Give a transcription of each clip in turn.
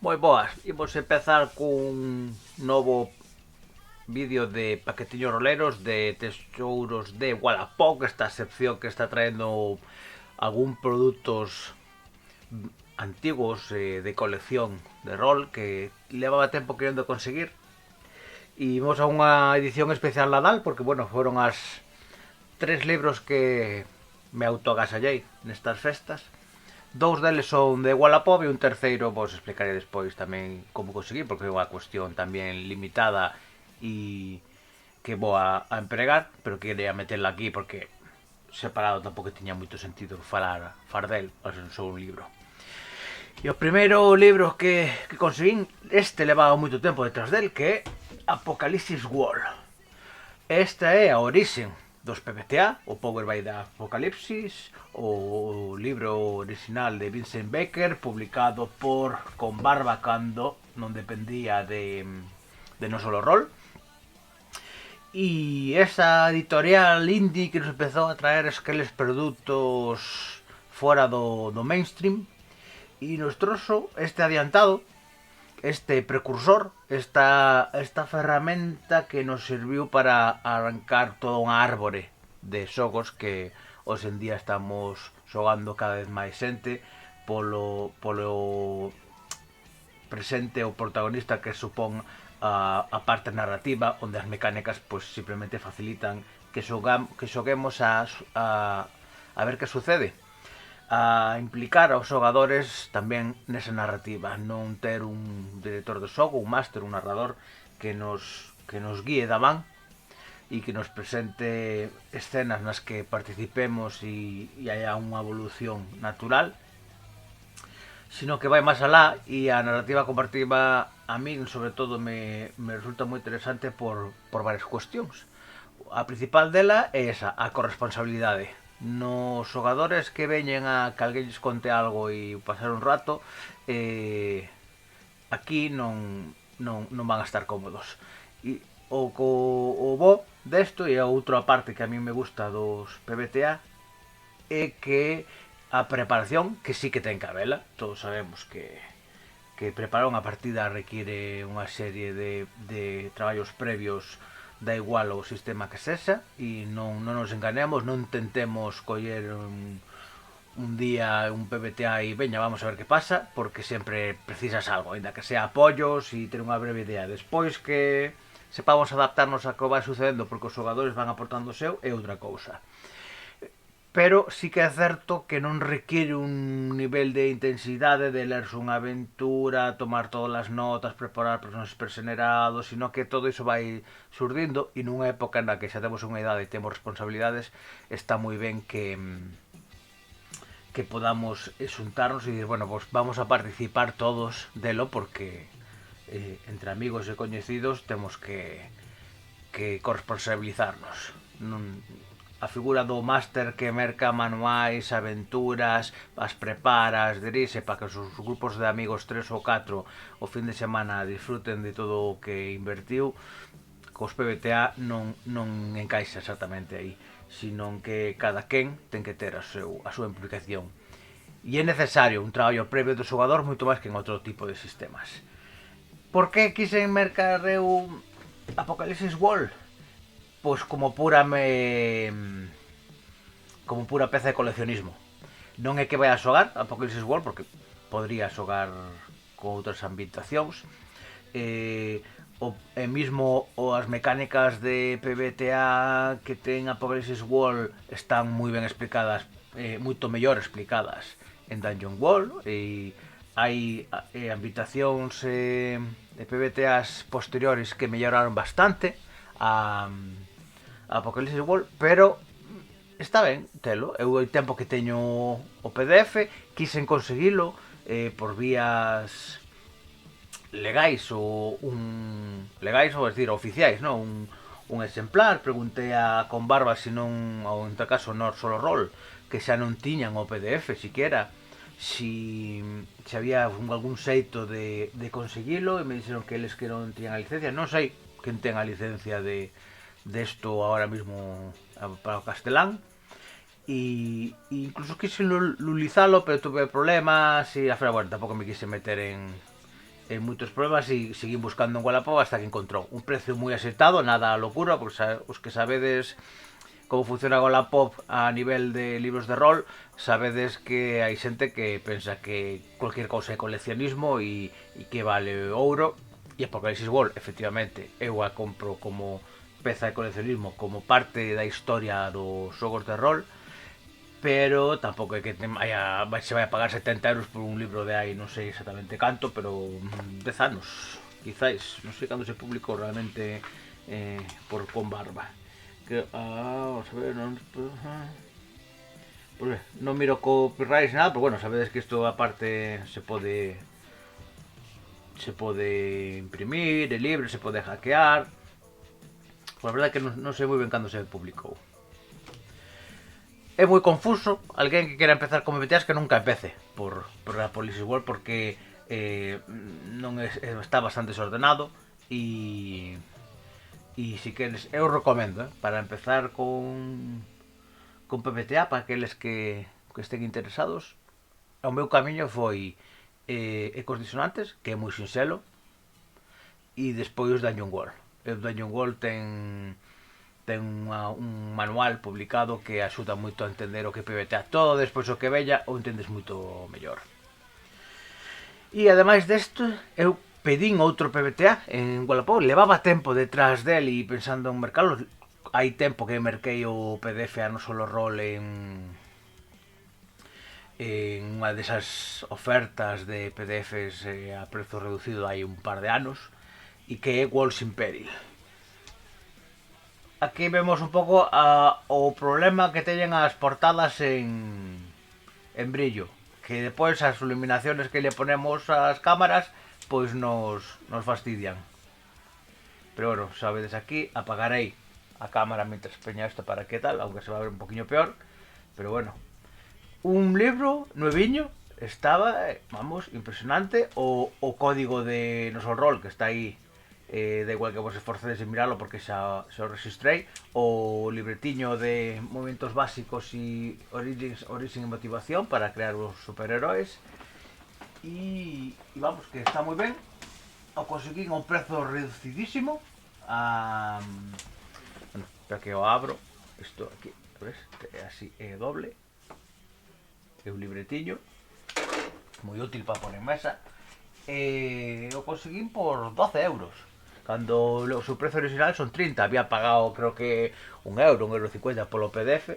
Moi boas, imos empezar cun novo vídeo de paquetiños roleros de tesouros de Wallapop, esta sección que está traendo algún produtos antiguos de colección de rol que levaba tempo querendo conseguir. E imos a unha edición especial Nadal porque, bueno, foron as 3 libros que me autoagasallei nestas festas. Dous deles son de Wallapop e un terceiro vos explicaré despois tamén como conseguir, porque é unha cuestión tamén limitada e que vou a empregar, pero quería metela aquí porque separado tampouco tiña moito sentido far del, ao ser só un libro. E o primeiro libro que conseguín, este levaba moito tempo detrás del, que é Apocalipsis World. Esta é a orixe dos PBTA, o Power by the Apocalipsis, o libro original de Vincent Baker, publicado por Con Barba cando non dependía de Non Solo Roll. E esa editorial indie que nos empezou a traer aqueles produtos fora do mainstream, e nos trouxo este adiantado, este precursor, esta ferramenta que nos serviu para arrancar toda unha árbore de xogos que hoxe en día estamos xogando cada vez máis xente polo presente o protagonista que supón a parte narrativa, onde as mecánicas pues, simplemente facilitan que xoguemos a ver que sucede, a implicar aos xogadores tamén nesa narrativa, non ter un director de xogo, un máster, un narrador que nos guíe da man e que nos presente escenas nas que participemos e haya unha evolución natural, sino que vai máis alá, e a narrativa compartida a min sobre todo me resulta moi interesante por varias cuestións. A principal dela é esa, a corresponsabilidade. Nos xogadores que veñen a que alguén lles conte algo e pasar un rato, aquí non van a estar cómodos. E o bo desto, e a outra parte que a mí me gusta dos PBTA, é que a preparación, que sí que ten que habela, todos sabemos que preparar unha partida requiere unha serie de traballos previos, da igual o sistema que sexa, e non nos enganemos, non tentemos coller un día un PBTA e veña, vamos a ver que pasa, porque sempre precisas algo, ainda que sea apoios e ter unha breve idea. Despois que sepamos adaptarnos a que vai sucedendo porque os xogadores van aportando o seu, é outra cousa. Pero sí que é certo que non requiere un nivel de intensidade de lerse unha aventura, tomar todas as notas, preparar personaxes presonerados, sino que todo iso vai surdindo, e nunha época na que xa temos unha idade e temos responsabilidades, está moi ben que podamos xuntarnos e dicir, bueno, pues vamos a participar todos delo, porque entre amigos e coñecidos temos que corresponsabilizarnos. A figura do máster que merca manuais, aventuras, as prepara, as dirixe para que os grupos de amigos 3 ou 4 o fin de semana disfruten de todo o que invertiu, cos PBTA non encaixa exactamente aí, sino que cada quen ten que ter a súa implicación. E é necesario un traballo previo do xogador moito máis que en outro tipo de sistemas. Por que quixen mercar eu Apocalipsis World? Pois como pura peza de coleccionismo. Non é que vai a xogar Apocalipsis World, porque podría xogar con outras ambientacións, mesmo as mecánicas de PBTA que ten Apocalipsis World están moi ben explicadas, moito mellor explicadas en Dungeon World, e hai ambientacións de PBTAs posteriores que melloraron bastante a Apocalipsis World, pero está ben telo. Eu o tempo que teño o PDF quixen conseguilo por vías legais ou decir, oficiais, non? Un exemplar, preguntei a Con Barba se non, ou en tal caso Non Solo Roll, que xa non tiñan o PDF siquiera, si había algún xeito de conseguilo, e me dixeron que eles que non tiñan a licencia. Non sei quen ten a licencia desto ahora mismo para o castelán, e incluso quise lulizalo, pero tuve problemas e bueno, tampouco me quise meter en moitos problemas e seguín buscando en Wallapop hasta que encontrou un precio moi acertado, nada a locura, porque os que sabedes como funciona Wallapop a nivel de libros de rol, sabedes que hai xente que pensa que cualquier cousa é coleccionismo e que vale ouro, e Apocalipsis World, efectivamente, eu a compro como peza de coleccionismo, como parte da historia dos xogos de rol, pero tampouco é que se vai a pagar 70 euros por un libro de hai non sei exactamente canto, pero 10 anos, quizáis, non sei cando se publicou realmente por con barba. Que, vamos a ver, non, pues, non miro copyright nada, pero bueno, sabedes que isto aparte se pode imprimir, é libre, se pode hackear. Pues a verdade é que non sei moi ben cando se publicou. É moi confuso alguén que quera empezar con BBTAs que nunca empece por Apocalipsis World porque non está bastante desordenado e si queres, eu recomendo para empezar con PBTA para aqueles que estén interesados. O meu camiño foi Ecos Disonantes, que é moi sinxelo, e despois Dungeon World. O Dungeon World ten un manual publicado que axuda moito a entender o que PBTA. Todo despois o que vella o entendes moito mellor. E ademais desto, eu pedín outro PBTA en Wallapop, levaba tempo detrás del e pensando en mercalo. Hai tempo que merquei o PDF a non solo rol en unha desas ofertas de PDFs a prezo reducido hai un par de anos, e que é Walls in Peril. Aquí vemos un pouco o problema que teñen as portadas en brillo, que depois as iluminaciones que le ponemos ás cámaras pois nos fastidian. Pero bueno, sabedes, aquí apagarei a cámara mientras peña isto para que tal, aunque se va a ver un poquinho peor, pero bueno, un libro nueviño, estaba, vamos, impresionante. O código de noso rol que está aí, da igual que vos esforcedes en miralo porque xa o registrei. O libretiño de movimentos básicos e origen e motivación para crear os superheróis. E vamos, que está moi ben. O conseguín a un prezo reducidísimo. Bueno, espera que o abro. Isto aquí, ves? Así é doble. É un libretiño moi útil para poner en mesa. O conseguín por 12 euros, cando o seu prezo original son 30. Había pagado creo que un euro, 1,50 € polo PDF.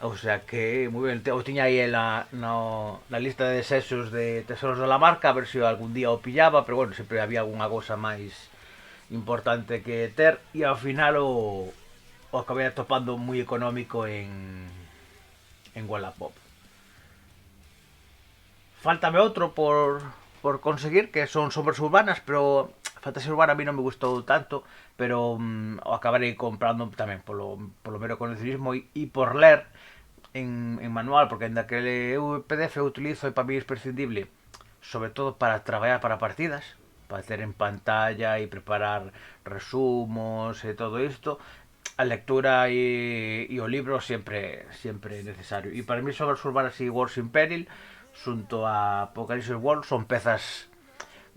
O sea que moi ben, o tiña aí na lista de desexos de tesoros da marca, a ver se algún día o pillaba, pero bueno, sempre había algunha cosa máis importante que ter, e ao final o acabei atopando moi económico en Wallapop. Faltame outro por conseguir, que son sombras urbanas, pero Fantasía Urbana a mí non me gustou tanto, pero o acabarei comprando tamén polo mero coleccionismo e por ler en manual, porque ainda que eu PDF utilizo e para mí é imprescindible, sobre todo para traballar para partidas, para ter en pantalla e preparar resumos e todo isto. A lectura e o libro sempre é necesario. E para mí Sombras Urbanas e Wars in Peril xunto a Apocalipsis World son pezas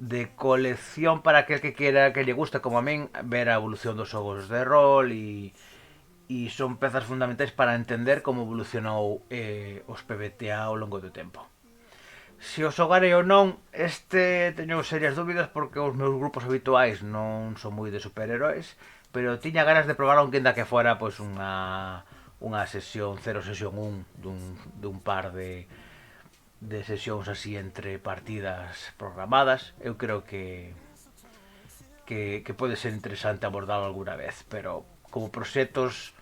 de colección para aquel que quera, que lle gusta como a min ver a evolución dos xogos de rol, e son pezas fundamentais para entender como evolucionou os PBTA ao longo do tempo. Se os xogarei ou non, teño serias dúbidas porque os meus grupos habituais non son moi de superheróis, pero tiña ganas de probar aunque ainda que fora pois unha sesión 0, sesión 1 dun par de sesións así entre partidas programadas. Eu creo que pode ser interesante abordalo alguna vez, pero como proxectos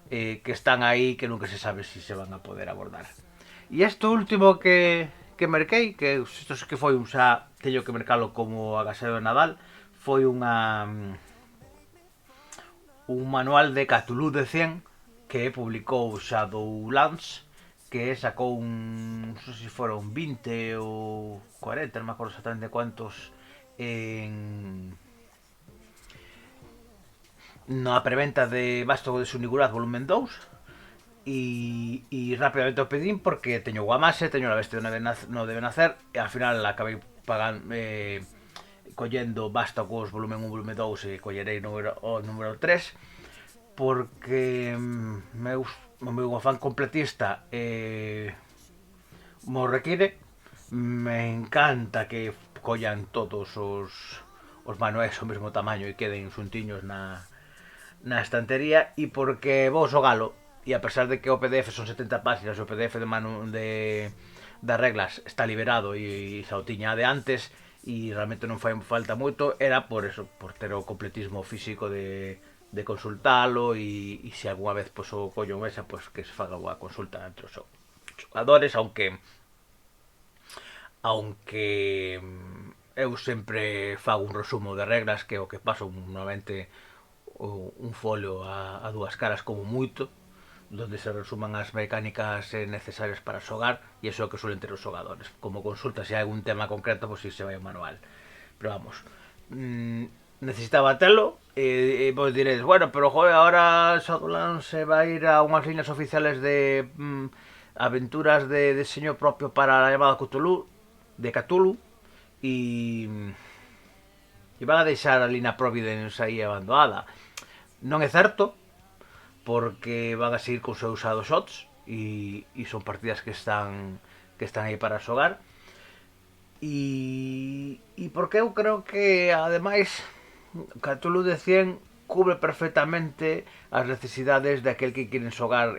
que están aí que nunca se sabe se van a poder abordar. E isto último que merquei, que isto que foi xa teño que mercalo como agasallo de Nadal, foi un manual de Cthulhu de 100 que publicou Shadowlands, que sacou non sei se foron 20 ou 40, non me acordo exactamente cuántos, na preventa de Vástago de Suniguraz volumen 2, e rapidamente o pedín porque teño Guamase, teño La Bestia no debe nacer, e ao final acabei pagando, collendo basta cos volumen 1, volumen 2 e collerei o número 3 porque o meu afán completista mo require. Me encanta que collan todos os manuais ao mesmo tamaño e queden xuntiños na estantería, e porque vou xogalo, e a pesar de que o PDF son 70 páginas, o PDF das reglas está liberado e xa o tiña de antes e realmente non fai falta moito, era por eso, por ter o completismo físico de consultalo, e se algunha vez pues, o collo mesa, pues, que se faga unha consulta entre os xogadores, aunque eu sempre fago un resumo de reglas, que é o que paso normalmente un folio a dúas caras como moito, donde se resuman as mecánicas necesarias para xogar, e iso é o que suelen ter os xogadores. Como consulta, se hai algún tema concreto, pois pues, si se vai ao manual. Pero vamos, necesitaba telo, e vos diréis, bueno, pero joder, ahora Shadowlands se vai ir a unhas líneas oficiales de aventuras de diseño propio para a llamada Cthulhu, de Cthulhu, e van a deixar a Lina Providence aí abandonada. Non é certo, porque van a seguir con os seus shots e son partidas que están aí para xogar, e porque eu creo que ademais Cthulhu de 100 cubre perfectamente as necesidades de aquel que queren xogar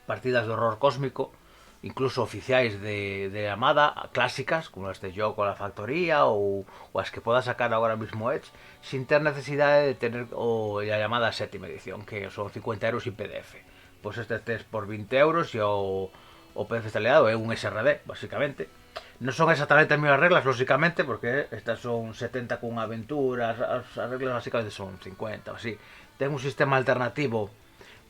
partidas de horror cósmico, incluso oficiais de Amada, clásicas, como as de Yo con la Factoría ou as que poda sacar agora mismo Edge, sin ter necesidade de tener a llamada sétima edición, que son 50 euros sin PDF. Pois este tes por 20 euros e o PDF está leado, é un SRD, basicamente. Non son exactamente as mesmas reglas, lógicamente, porque estas son 70 con aventuras, as reglas básicamente son 50 ou así. Ten un sistema alternativo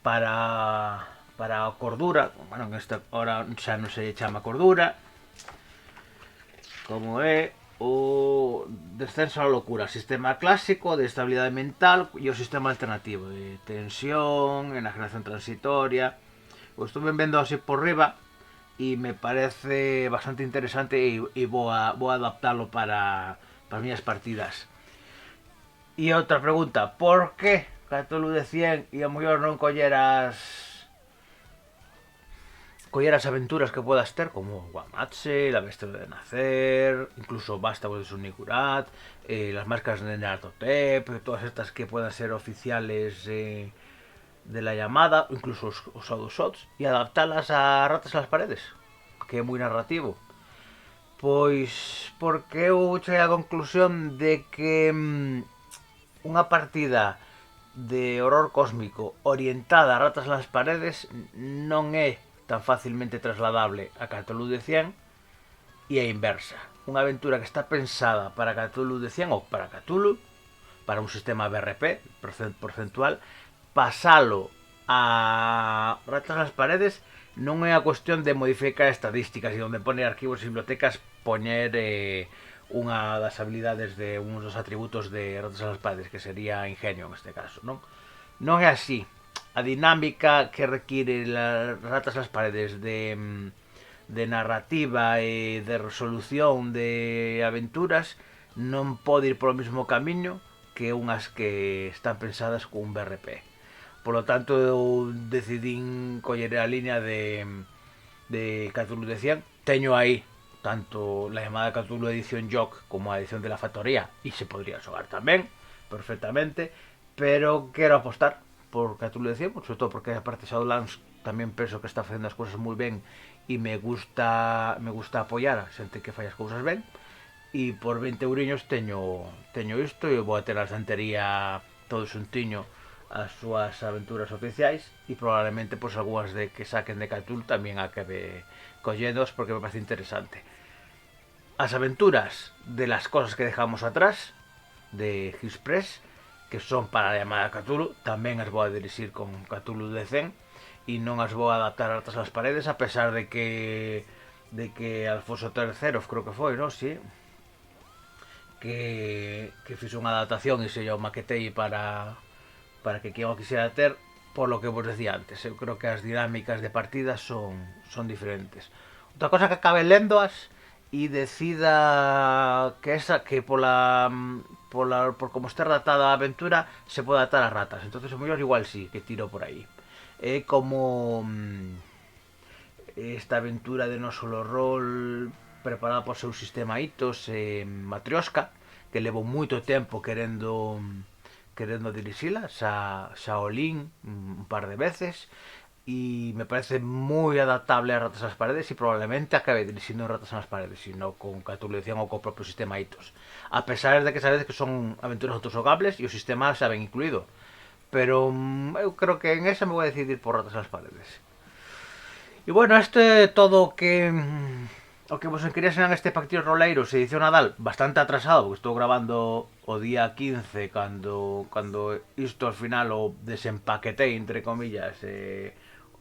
para a cordura, bueno, en esta hora xa non se chama cordura, como é o descenso á locura, sistema clásico de estabilidade mental e o sistema alternativo de tensión, enajenación transitoria. O estuve vendo así por riba e me parece bastante interesante, e vou a adaptalo para as miñas partidas. E outra pregunta, por que Cthulhu de 100 e a mellor non colleras as aventuras que podas ter, como Guamatse, La Bestia de Nacer, incluso Vástago de Sunigurat, las máscaras de Nyarlathotep, todas estas que puedan ser oficiales de la llamada, incluso os Shots, e adaptalas a Ratas a las Paredes, que é moi narrativo. Pois porque eu cheguei á conclusión de que unha partida de horror cósmico orientada a Ratas a las Paredes non é tan facilmente trasladable a Cthulhu de 100, e a inversa. Unha aventura que está pensada para Cthulhu de 100 ou para Cthulhu, para un sistema BRP porcentual, pasalo a Ratas nas Paredes non é a cuestión de modificar estadísticas e onde poner arquivos e bibliotecas poñer unha das habilidades de uns dos atributos de Ratas nas Paredes, que sería ingenio neste caso, non? Non é así. A dinámica que require las Ratas nas Paredes de narrativa e de resolución de aventuras non pode ir polo mesmo camiño que unhas que están pensadas con un BRP. Por lo tanto, eu decidín coller a línea de Cthulhu de 100. Teño aí tanto la llamada Cthulhu edición Jock como a edición de la Factoría, e se podría xogar tamén perfectamente, pero quero apostar por Cthulhu de 100, sobre todo porque a parte Shadowlands tamén penso que está facendo as cousas moi ben e me gusta apoiar a xente que fai as cousas ben, e por 20 euriños teño isto, e vou a ter a estantería todo xuntiño as súas aventuras oficiais, e probablemente pois algunhas de que saquen de Cthulhu tamén acabe collendos, porque me parece interesante. As aventuras de las cosas que dejamos atrás de Express, que son para a llamada Cthulhu, tamén as vou a dirixir con Cthulhu de 100 e non as vou a adaptar a Ratas as Paredes, a pesar de que Alfonso III, creo que foi, non? Sí, que fixo unha adaptación e se yo maquetei para que quien o quisiera ter, por lo que vos decía antes. Eu creo que as dinámicas de partida son diferentes. Outra cosa que acabe lendoas e decida que esa que por como está adaptada a aventura se pode adaptar a ratas. Entonces o mellor igual sí que tiro por aí. É como esta aventura de non solo rol preparada por seu sistema Itos Matrioska, que levou moito tempo querendo dirixila, xa o lin un par de veces, e me parece moi adaptable a Ratas nas Paredes e probablemente acabe dirixindo Ratas nas Paredes, sino con catolización ou co propio sistema Itos. A pesar de que sabedes que son aventuras autosogables e o sistema xa ben incluído. Pero eu creo que en esa me vou a decidir por Ratas nas Paredes. E bueno, isto é todo o que vos quería enseñar este Pactillos Roleiros edición Nadal, bastante atrasado, porque estou grabando o día 15 cando isto al final o desempaquetei, entre comillas,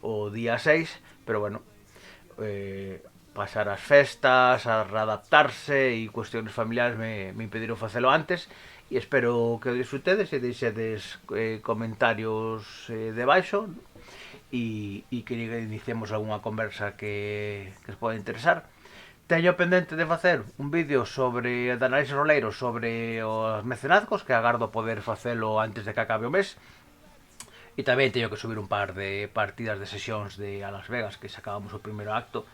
o día 6, pero bueno, pasar as festas, a readaptarse e cuestiones familiares me impediron facelo antes, e espero que o disfrutedes e deixedes comentarios debaixo e que iniciemos algunha conversa que os pode interesar. Teño pendente de facer un vídeo sobre de análisis roleiro sobre os mecenazgos, que agardo poder facelo antes de que acabe o mes. E tamén teño que subir un par de partidas de sesións de a Las Vegas, que sacábamos o primeiro acto.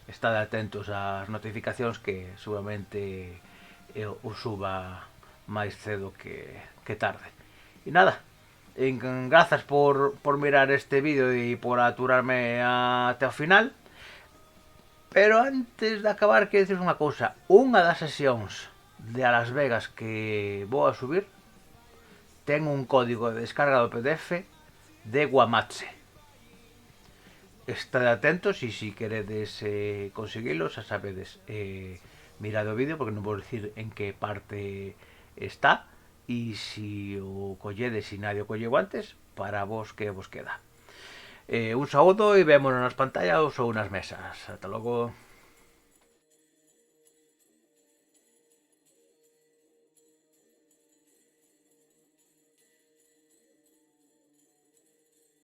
Estade atentos ás notificacións, que seguramente o suba máis cedo que tarde. E nada, grazas por mirar este vídeo e por aturarme até o final. Pero antes de acabar, quero dicir unha cousa. Unha das sesións de a Las Vegas que vou a subir ten un código de descarga do PDF de Guamache. Estade atentos e se queredes conseguilo, xa sabedes, mirad o vídeo, porque non vou dicir en que parte está, e se o colledes e nadie o colleu antes, para vos que vos queda. Un saúdo e vémonos nas pantallas ou nas mesas. Ata logo.